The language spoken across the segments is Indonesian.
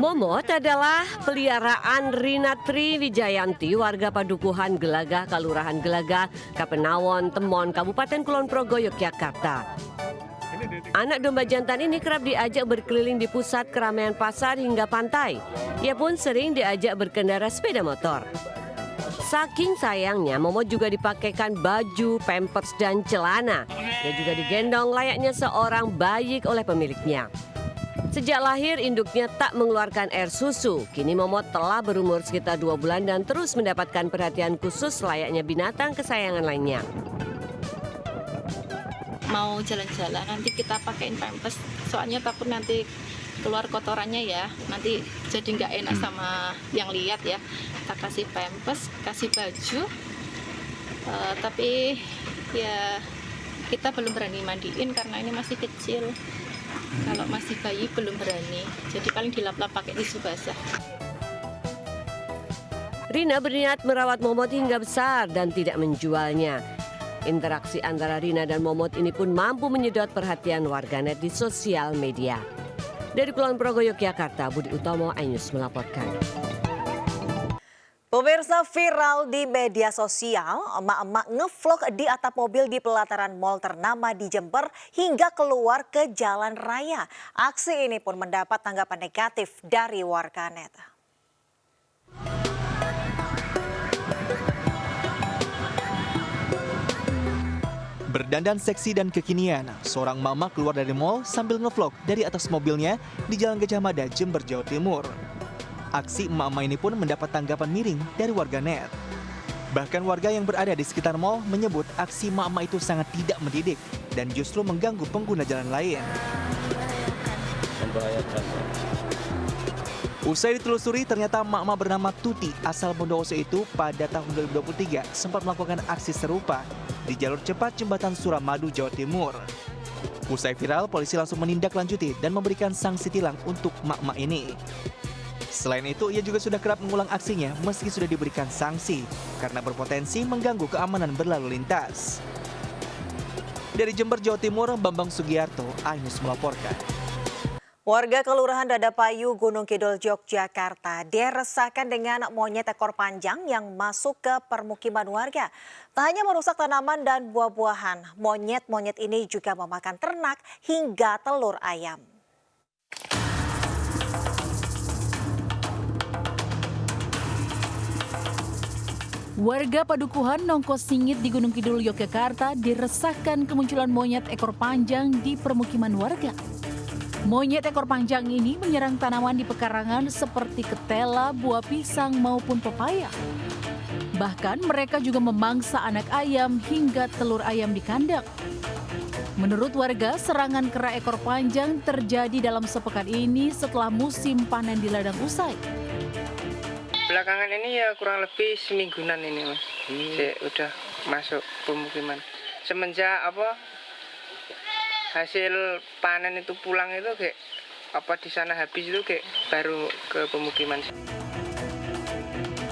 Momot adalah peliharaan Rina Tri Wijayanti, warga Padukuhan Gelagah, Kelurahan Gelagah, Kapenawon, Temon, Kabupaten Kulon Progo, Yogyakarta. Anak domba jantan ini kerap diajak berkeliling di pusat keramaian pasar hingga pantai. Ia pun sering diajak berkendara sepeda motor. Saking sayangnya, Momot juga dipakaikan baju, pampers, dan celana. Ia juga digendong layaknya seorang bayi oleh pemiliknya. Sejak lahir, induknya tak mengeluarkan air susu. Kini Momot telah berumur sekitar 2 bulan dan terus mendapatkan perhatian khusus layaknya binatang kesayangan lainnya. Mau jalan-jalan, nanti kita pakein pampers, soalnya takut nanti keluar kotorannya ya. Nanti jadi nggak enak sama yang lihat ya. Kita kasih pampers, kasih baju, tapi ya kita belum berani mandiin karena ini masih kecil. Kalau masih bayi belum berani, jadi paling dilap-lap pakai tisu basah. Rina berniat merawat Momot hingga besar dan tidak menjualnya. Interaksi antara Rina dan Momot ini pun mampu menyedot perhatian warganet di sosial media. Dari Kulon Progo, Yogyakarta, Budi Utomo, iNews melaporkan. Pemirsa, viral di media sosial, emak-emak ngevlog di atap mobil di pelataran mal ternama di Jember hingga keluar ke jalan raya. Aksi ini pun mendapat tanggapan negatif dari warganet. Berdandan seksi dan kekinian, seorang mama keluar dari mal sambil ngevlog dari atas mobilnya di Jalan Gajah Mada, Jember, Jawa Timur. Aksi emak-emak ini pun mendapat tanggapan miring dari warganet. Bahkan warga yang berada di sekitar mal menyebut aksi emak-emak itu sangat tidak mendidik dan justru mengganggu pengguna jalan lain. Usai ditelusuri, ternyata emak-emak bernama Tuti asal Bondowoso itu pada tahun 2023 sempat melakukan aksi serupa di jalur cepat Jembatan Suramadu, Jawa Timur. Usai viral, polisi langsung menindaklanjuti dan memberikan sanksi tilang untuk emak-emak ini. Selain itu, ia juga sudah kerap mengulang aksinya meski sudah diberikan sanksi karena berpotensi mengganggu keamanan berlalu lintas. Dari Jember, Jawa Timur, Bambang Sugiarto, iNews melaporkan. Warga Kelurahan Dadapayu, Gunung Kidul, Yogyakarta diresahkan dengan monyet ekor panjang yang masuk ke permukiman warga. Tak hanya merusak tanaman dan buah-buahan, monyet-monyet ini juga memakan ternak hingga telur ayam. Warga Padukuhan Nongko Singit di Gunung Kidul, Yogyakarta diresahkan kemunculan monyet ekor panjang di permukiman warga. Monyet ekor panjang ini menyerang tanaman di pekarangan seperti ketela, buah pisang maupun pepaya. Bahkan mereka juga memangsa anak ayam hingga telur ayam di kandang. Menurut warga, serangan kera ekor panjang terjadi dalam sepekan ini setelah musim panen di ladang usai. Belakangan ini ya kurang lebih semingguan ini mas, udah masuk pemukiman. Semenjak hasil panen itu pulang itu kayak di sana habis itu kayak baru ke pemukiman.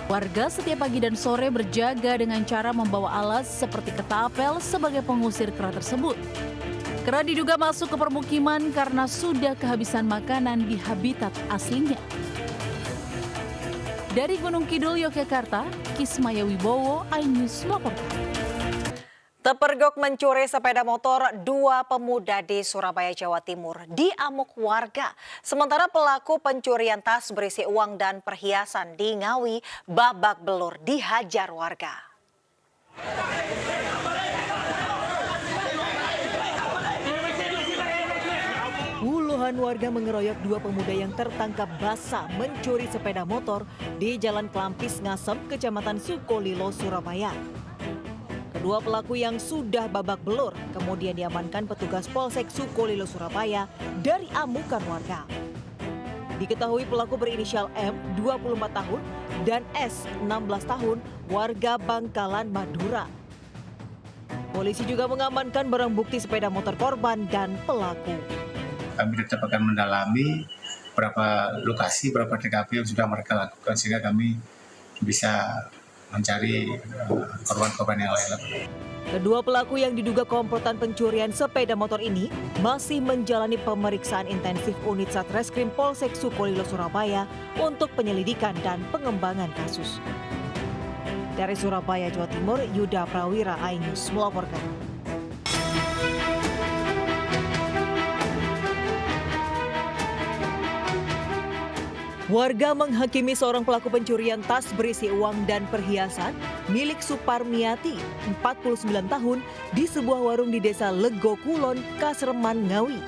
Warga setiap pagi dan sore berjaga dengan cara membawa alat seperti ketapel sebagai pengusir kera tersebut. Kera diduga masuk ke permukiman karena sudah kehabisan makanan di habitat aslinya. Dari Gunung Kidul, Yogyakarta, Kismaya Wibowo, iNews melaporkan. Terpergok mencuri sepeda motor 2 pemuda di Surabaya, Jawa Timur diamuk warga. Sementara pelaku pencurian tas berisi uang dan perhiasan di Ngawi babak belur dihajar warga. Puluhan warga mengeroyok 2 pemuda yang tertangkap basah mencuri sepeda motor di Jalan Klampis Ngasem, Kecamatan Sukolilo, Surabaya. Kedua pelaku yang sudah babak belur kemudian diamankan petugas Polsek Sukolilo, Surabaya dari amukan warga. Diketahui pelaku berinisial M, 24 tahun, dan S, 16 tahun, warga Bangkalan, Madura. Polisi juga mengamankan barang bukti sepeda motor korban dan pelaku. Kami tetap akan mendalami berapa lokasi, berapa TKP yang sudah mereka lakukan sehingga kami bisa mencari korban-korban yang lain. Kedua pelaku yang diduga komplotan pencurian sepeda motor ini masih menjalani pemeriksaan intensif unit Satreskrim Polsek Sukolilo Surabaya untuk penyelidikan dan pengembangan kasus. Dari Surabaya, Jawa Timur, Yuda Prawira, iNews melaporkan. Warga menghakimi seorang pelaku pencurian tas berisi uang dan perhiasan milik Suparmiati, 49 tahun, di sebuah warung di Desa Lego Kulon, Kasreman, Ngawi.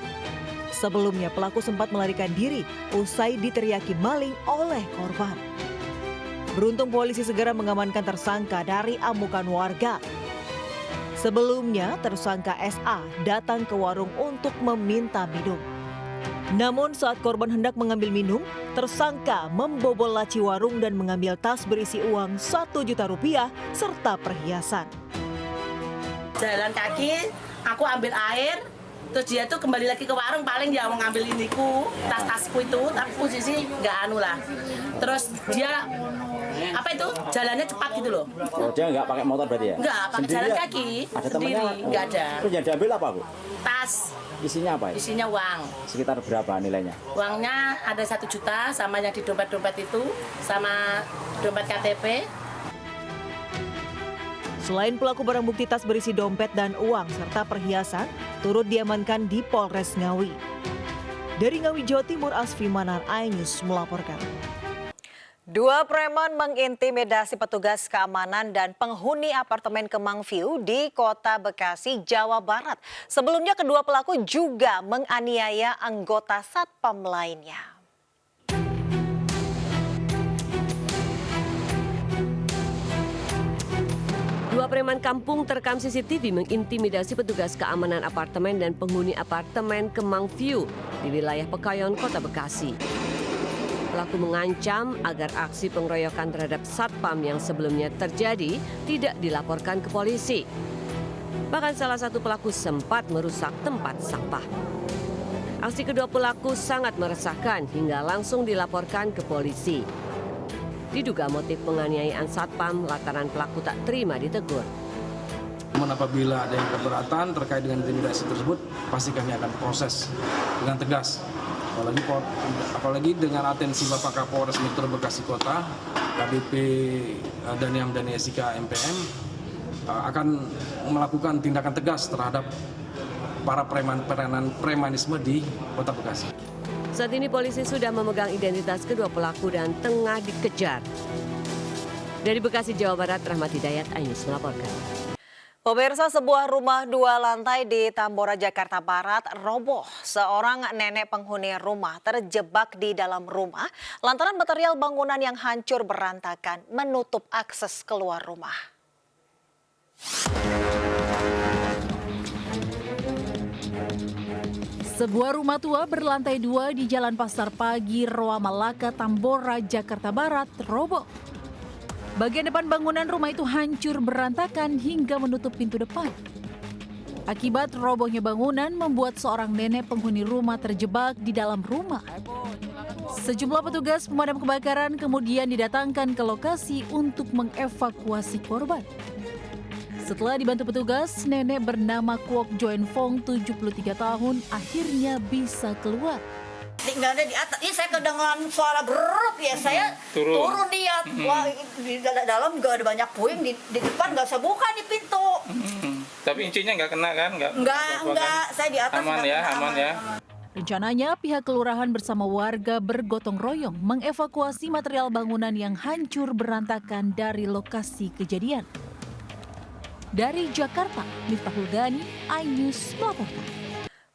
Sebelumnya pelaku sempat melarikan diri usai diteriaki maling oleh korban. Beruntung polisi segera mengamankan tersangka dari amukan warga. Sebelumnya tersangka SA datang ke warung untuk meminta minum. Namun saat korban hendak mengambil minum, tersangka membobol laci warung dan mengambil tas berisi uang 1 juta rupiah serta perhiasan. Jalan kaki, aku ambil air, terus dia tuh kembali lagi ke warung, paling dia mau ngambil iniku, tas-tasku itu, tapi posisi nggak anu lah. Terus dia apa itu jalannya cepat gitu loh. Oh, dia nggak pakai motor berarti ya? Nggak, pakai jalan kaki. Ada sendiri, temennya? nggak ada. Terus yang diambil apa, Bu? Tas, Isinya apa ya? isinya uang. Sekitar berapa nilainya? Uangnya ada 1 juta, sama yang di dompet-dompet itu, sama dompet KTP. Selain pelaku barang bukti tas berisi dompet dan uang serta perhiasan, turut diamankan di Polres Ngawi. Dari Ngawi, Jawa Timur, Asfi Manar, iNews melaporkan. Dua preman mengintimidasi petugas keamanan dan penghuni apartemen Kemang View di Kota Bekasi, Jawa Barat. Sebelumnya kedua pelaku juga menganiaya anggota Satpam lainnya. Dua preman kampung terekam CCTV mengintimidasi petugas keamanan apartemen dan penghuni apartemen Kemang View di wilayah Pekayon, Kota Bekasi. Pelaku mengancam agar aksi pengeroyokan terhadap Satpam yang sebelumnya terjadi tidak dilaporkan ke polisi. Bahkan salah satu pelaku sempat merusak tempat sampah. Aksi kedua pelaku sangat meresahkan hingga langsung dilaporkan ke polisi. Diduga motif penganiayaan Satpam lantaran pelaku tak terima ditegur. Namun apabila ada yang keberatan terkait dengan intimidasi tersebut, pasti kami akan proses dengan tegas. Apalagi dengan atensi Bapak Kapolres Metro Bekasi Kota, KBP Daniam dan Yesika MPM akan melakukan tindakan tegas terhadap para premanisme di Kota Bekasi. Saat ini polisi sudah memegang identitas kedua pelaku dan tengah dikejar. Dari Bekasi, Jawa Barat, Rahmat Hidayat, iNews melaporkan. Pemirsa, sebuah rumah 2 lantai di Tambora, Jakarta Barat roboh. Seorang nenek penghuni rumah terjebak di dalam rumah lantaran material bangunan yang hancur berantakan menutup akses keluar rumah. Sebuah rumah tua berlantai 2 di Jalan Pasar Pagi, Roa Malaka, Tambora, Jakarta Barat roboh. Bagian depan bangunan rumah itu hancur berantakan hingga menutup pintu depan. Akibat robohnya bangunan membuat seorang nenek penghuni rumah terjebak di dalam rumah. Sejumlah petugas pemadam kebakaran kemudian didatangkan ke lokasi untuk mengevakuasi korban. Setelah dibantu petugas, nenek bernama Kwok Joen Fong, 73 tahun, akhirnya bisa keluar. Tinggalnya di atas, ini saya kedengaran suara berut ya, saya turun dia. Wah, di dalam juga ada banyak puing, di depan nggak usah buka nih pintu. Tapi incinya nggak kena kan? Nggak, saya di atas. Aman ya, aman ya. Rencananya pihak kelurahan bersama warga bergotong royong mengevakuasi material bangunan yang hancur berantakan dari lokasi kejadian. Dari Jakarta, Miftahul Gani, iNews melaporkan.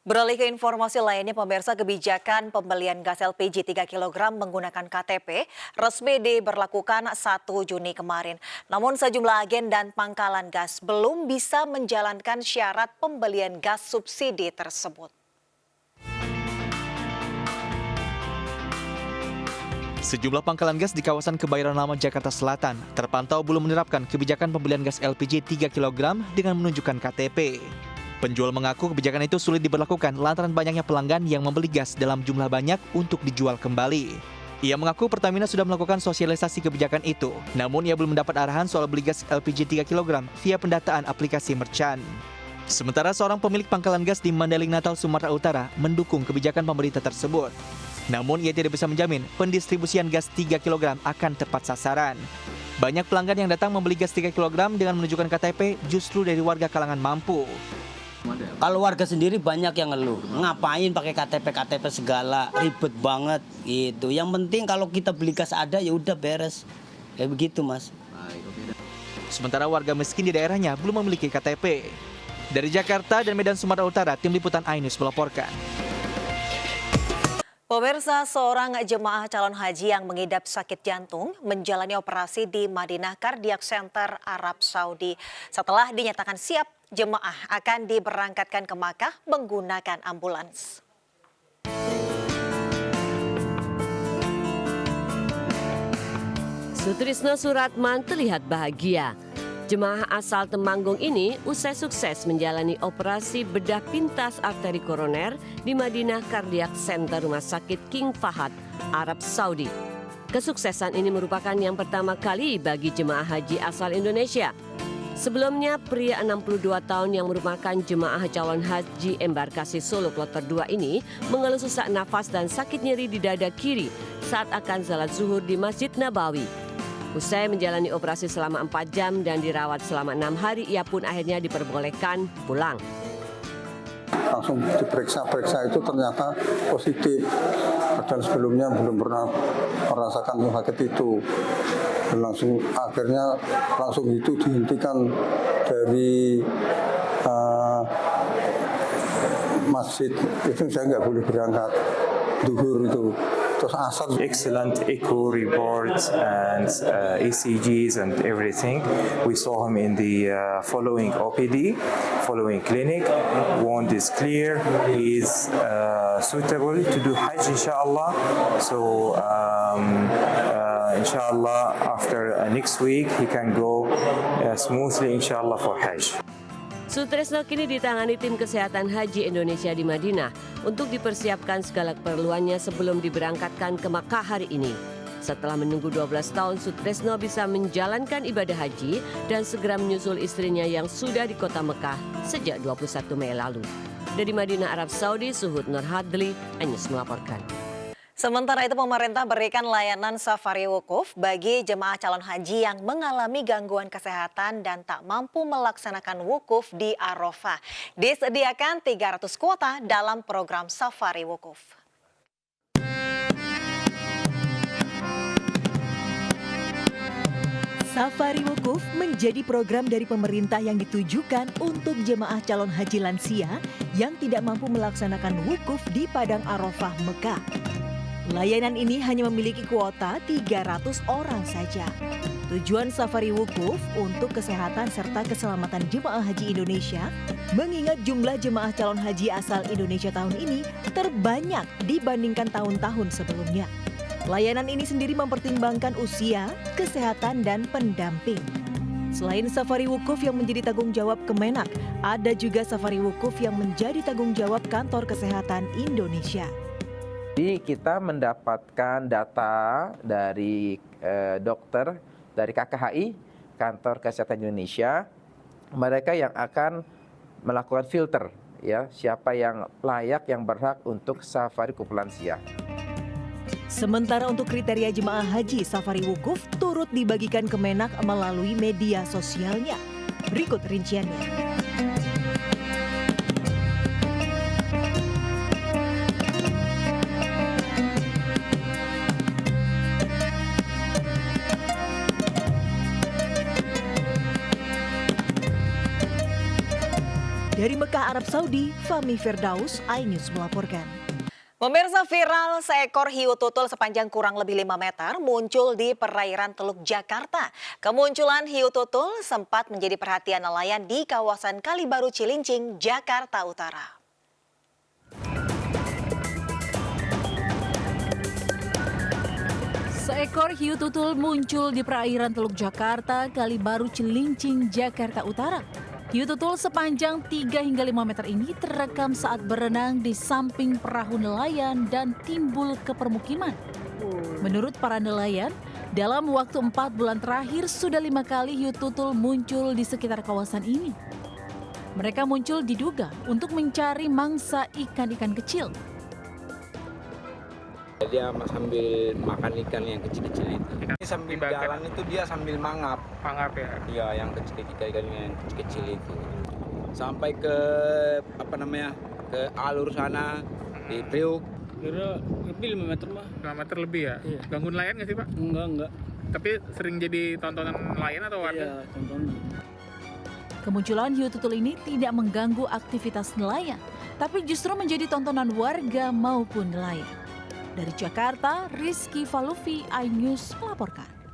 Beralih ke informasi lainnya, pemirsa, kebijakan pembelian gas LPG 3 kg menggunakan KTP resmi diberlakukan 1 Juni kemarin. Namun sejumlah agen dan pangkalan gas belum bisa menjalankan syarat pembelian gas subsidi tersebut. Sejumlah pangkalan gas di kawasan Kebayoran Lama, Jakarta Selatan terpantau belum menerapkan kebijakan pembelian gas LPG 3 kg dengan menunjukkan KTP. Penjual mengaku kebijakan itu sulit diberlakukan lantaran banyaknya pelanggan yang membeli gas dalam jumlah banyak untuk dijual kembali. Ia mengaku Pertamina sudah melakukan sosialisasi kebijakan itu, namun ia belum mendapat arahan soal beli gas LPG 3 kg via pendataan aplikasi merchant. Sementara seorang pemilik pangkalan gas di Mandailing Natal, Sumatera Utara mendukung kebijakan pemerintah tersebut. Namun ia tidak bisa menjamin pendistribusian gas 3 kg akan tepat sasaran. Banyak pelanggan yang datang membeli gas 3 kg dengan menunjukkan KTP justru dari warga kalangan mampu. Kalau warga sendiri banyak yang ngeluh, ngapain pakai KTP segala, ribet banget gitu. Yang penting kalau kita beli gas ada ya udah beres. Kayak begitu, Mas. Sementara warga miskin di daerahnya belum memiliki KTP. Dari Jakarta dan Medan, Sumatera Utara, Tim Liputan iNews melaporkan. Pemirsa, seorang jemaah calon haji yang mengidap sakit jantung menjalani operasi di Madinah Cardiac Center, Arab Saudi. Setelah dinyatakan siap, jemaah akan diberangkatkan ke Makkah menggunakan ambulans. Sutrisno Suratman terlihat bahagia. Jemaah asal Temanggung ini usai sukses menjalani operasi bedah pintas arteri koroner di Madinah Cardiac Center Rumah Sakit King Fahad, Arab Saudi. Kesuksesan ini merupakan yang pertama kali bagi jemaah haji asal Indonesia. Sebelumnya, pria 62 tahun yang merupakan jemaah calon haji embarkasi Solo Kloter 2 ini mengeluh sesak nafas dan sakit nyeri di dada kiri saat akan salat zuhur di Masjid Nabawi. Usai menjalani operasi selama 4 jam dan dirawat selama 6 hari, ia pun akhirnya diperbolehkan pulang. Langsung diperiksa itu ternyata positif. Dan sebelumnya belum pernah merasakan sakit itu. Dan langsung itu dihentikan dari masjid. Itu saya nggak boleh berangkat zuhur itu. Excellent echo reports and ECGs and everything. We saw him in the following OPD, following clinic. Wound is clear. He is suitable to do Hajj, inshallah. So, inshallah, after next week, he can go smoothly, inshallah, for Hajj. Sutrisno kini ditangani tim kesehatan haji Indonesia di Madinah untuk dipersiapkan segala keperluannya sebelum diberangkatkan ke Makkah hari ini. Setelah menunggu 12 tahun, Sutrisno bisa menjalankan ibadah haji dan segera menyusul istrinya yang sudah di kota Mekah sejak 21 Mei lalu. Dari Madinah, Arab Saudi, Suhud Nurhadli, iNews melaporkan. Sementara itu pemerintah berikan layanan safari wukuf bagi jemaah calon haji yang mengalami gangguan kesehatan dan tak mampu melaksanakan wukuf di Arafah. Disediakan 300 kuota dalam program safari wukuf. Safari Wukuf menjadi program dari pemerintah yang ditujukan untuk jemaah calon haji lansia yang tidak mampu melaksanakan wukuf di Padang Arafah, Mekah. Layanan ini hanya memiliki kuota 300 orang saja. Tujuan Safari Wukuf untuk kesehatan serta keselamatan jemaah haji Indonesia, mengingat jumlah jemaah calon haji asal Indonesia tahun ini terbanyak dibandingkan tahun-tahun sebelumnya. Layanan ini sendiri mempertimbangkan usia, kesehatan, dan pendamping. Selain Safari Wukuf yang menjadi tanggung jawab Kemenak, ada juga Safari Wukuf yang menjadi tanggung jawab Kantor Kesehatan Indonesia. Jadi kita mendapatkan data dari dokter dari KKHI, Kantor Kesehatan Indonesia, mereka yang akan melakukan filter, ya, siapa yang layak, yang berhak untuk safari wukuf lansia. Sementara untuk kriteria jemaah haji Safari Wukuf turut dibagikan Kemenak melalui media sosialnya. Berikut rinciannya. Dari Mekah, Arab Saudi, Fahmi Firdaus, iNews melaporkan. Pemirsa, viral seekor hiu tutul sepanjang kurang lebih 5 meter muncul di perairan Teluk Jakarta. Kemunculan hiu tutul sempat menjadi perhatian nelayan di kawasan Kalibaru Cilincing, Jakarta Utara. Seekor hiu tutul muncul di perairan Teluk Jakarta, Kalibaru Cilincing, Jakarta Utara. Hiu tutul sepanjang 3 hingga 5 meter ini terekam saat berenang di samping perahu nelayan dan timbul ke permukiman. Menurut para nelayan, dalam waktu 4 bulan terakhir sudah 5 kali hiu tutul muncul di sekitar kawasan ini. Mereka muncul diduga untuk mencari mangsa ikan-ikan kecil. Dia sambil makan ikan yang kecil-kecil itu. Sambil jalan itu dia sambil mangap. Mangap ya? Iya, yang kecil-kecil, ikan yang kecil-kecil itu. Sampai ke ke alur sana di Priuk. Kira lebih 5 meter mah. 5 meter lebih ya? Iya. Ganggu nelayan nggak sih Pak? Enggak. Tapi sering jadi tontonan nelayan atau warga? Iya, tontonan. Kemunculan hiu tutul ini tidak mengganggu aktivitas nelayan, tapi justru menjadi tontonan warga maupun nelayan. Dari Jakarta, Rizky Falufi, iNews melaporkan.